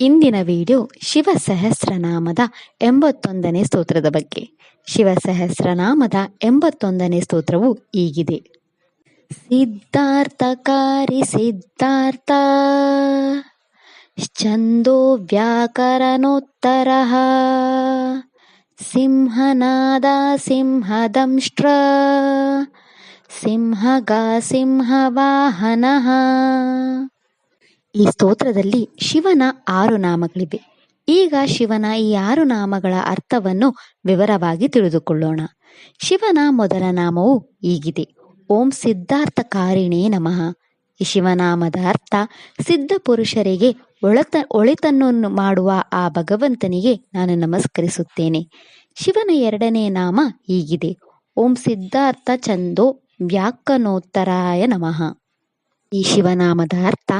ಇಂದಿನ ವಿಡಿಯೋ ಶಿವ ಸಹಸ್ರನಾಮದ 81ನೇ ಸ್ತೋತ್ರದ ಬಗ್ಗೆ. ಶಿವ ಸಹಸ್ರನಾಮದ 81ನೇ ಸ್ತೋತ್ರವು ಹೀಗಿದೆ. ಸಿದ್ಧಾರ್ಥಕಾರಿ ಸಿದ್ಧಾರ್ಥ ಛಂದೋ ವ್ಯಾಕರಣೋತ್ತರ ಸಿಂಹನಾದ ಸಿಂಹದಂಷ್ಟ್ರ ಸಿಂಹಗಾ ಸಿಂಹವಾಹನಃ. ಈ ಸ್ತೋತ್ರದಲ್ಲಿ ಶಿವನ 6 ನಾಮಗಳಿವೆ. ಈಗ ಶಿವನ ಈ 6 ನಾಮಗಳ ಅರ್ಥವನ್ನು ವಿವರವಾಗಿ ತಿಳಿದುಕೊಳ್ಳೋಣ. ಶಿವನ ಮೊದಲ ನಾಮವು ಹೀಗಿದೆ: ಓಂ ಸಿದ್ಧಾರ್ಥಕಾರಿಣೇ ನಮಃ. ಈ ಶಿವನಾಮದ ಅರ್ಥ ಸಿದ್ಧ ಪುರುಷರಿಗೆ ಒಳಿತನ್ನು ಮಾಡುವ ಆ ಭಗವಂತನಿಗೆ ನಾನು ನಮಸ್ಕರಿಸುತ್ತೇನೆ. ಶಿವನ 2ನೇ ನಾಮ ಹೀಗಿದೆ: ಓಂ ಸಿದ್ಧಾರ್ಥ ಛಂದೋ ವ್ಯಾಕರಣೋತ್ತರಾಯ ನಮಃ. ಈ ಶಿವನಾಮದ ಅರ್ಥ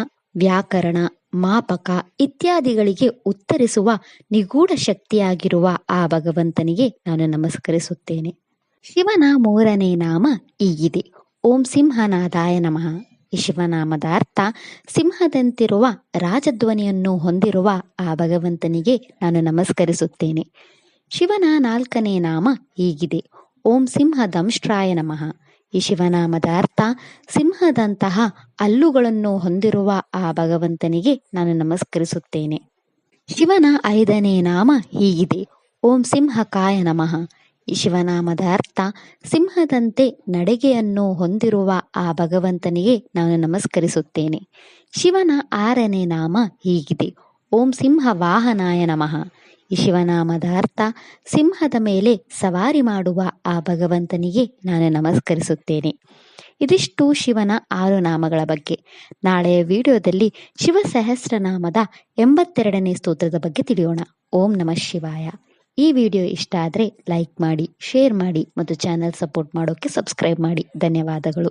ವ್ಯಾಕರಣ, ಮಾಪಕ ಇತ್ಯಾದಿಗಳಿಗೆ ಉತ್ತರಿಸುವ ನಿಗೂಢ ಶಕ್ತಿಯಾಗಿರುವ ಆ ಭಗವಂತನಿಗೆ ನಾನು ನಮಸ್ಕರಿಸುತ್ತೇನೆ. ಶಿವನ 3ನೇ ನಾಮ ಹೀಗಿದೆ: ಓಂ ಸಿಂಹನಾದಾಯ ನಮಃ. ಈ ಶಿವನಾಮದ ಅರ್ಥ ಸಿಂಹದಂತಿರುವ ರಾಜಧ್ವನಿಯನ್ನು ಹೊಂದಿರುವ ಆ ಭಗವಂತನಿಗೆ ನಾನು ನಮಸ್ಕರಿಸುತ್ತೇನೆ. ಶಿವನ 4ನೇ ನಾಮ ಹೀಗಿದೆ: ಓಂ ಸಿಂಹದಂಷ್ಟ್ರಾಯ ನಮಃ. ಈ ಶಿವನಾಮದ ಅರ್ಥ ಸಿಂಹದಂತಹ ಹಲ್ಲುಗಳನ್ನು ಹೊಂದಿರುವ ಆ ಭಗವಂತನಿಗೆ ನಾನು ನಮಸ್ಕರಿಸುತ್ತೇನೆ. ಶಿವನ 5ನೇ ನಾಮ ಹೀಗಿದೆ: ಓಂ ಸಿಂಹಕಾಯ ನಮಃ. ಈ ಶಿವನಾಮದ ಅರ್ಥ ಸಿಂಹದಂತೆ ನಡಿಗೆಯನ್ನು ಹೊಂದಿರುವ ಆ ಭಗವಂತನಿಗೆ ನಾನು ನಮಸ್ಕರಿಸುತ್ತೇನೆ. ಶಿವನ 6ನೇ ನಾಮ ಹೀಗಿದೆ: ಓಂ ಸಿಂಹವಾಹನಾಯ ನಮಃ. ಈ ಶಿವನಾಮದ ಅರ್ಥ ಸಿಂಹದ ಮೇಲೆ ಸವಾರಿ ಮಾಡುವ ಆ ಭಗವಂತನಿಗೆ ನಾನು ನಮಸ್ಕರಿಸುತ್ತೇನೆ. ಇದಿಷ್ಟು ಶಿವನ 6 ನಾಮಗಳ ಬಗ್ಗೆ. ನಾಳೆಯ ವಿಡಿಯೋದಲ್ಲಿ ಶಿವ ಸಹಸ್ರನಾಮದ 82ನೇ ಸ್ತೋತ್ರದ ಬಗ್ಗೆ ತಿಳಿಯೋಣ. ಓಂ ನಮಃ ಶಿವಾಯ. ಈ ವಿಡಿಯೋ ಇಷ್ಟ ಆದರೆ ಲೈಕ್ ಮಾಡಿ, ಶೇರ್ ಮಾಡಿ ಮತ್ತು ಚಾನೆಲ್ ಸಪೋರ್ಟ್ ಮಾಡೋಕ್ಕೆ ಸಬ್ಸ್ಕ್ರೈಬ್ ಮಾಡಿ. ಧನ್ಯವಾದಗಳು.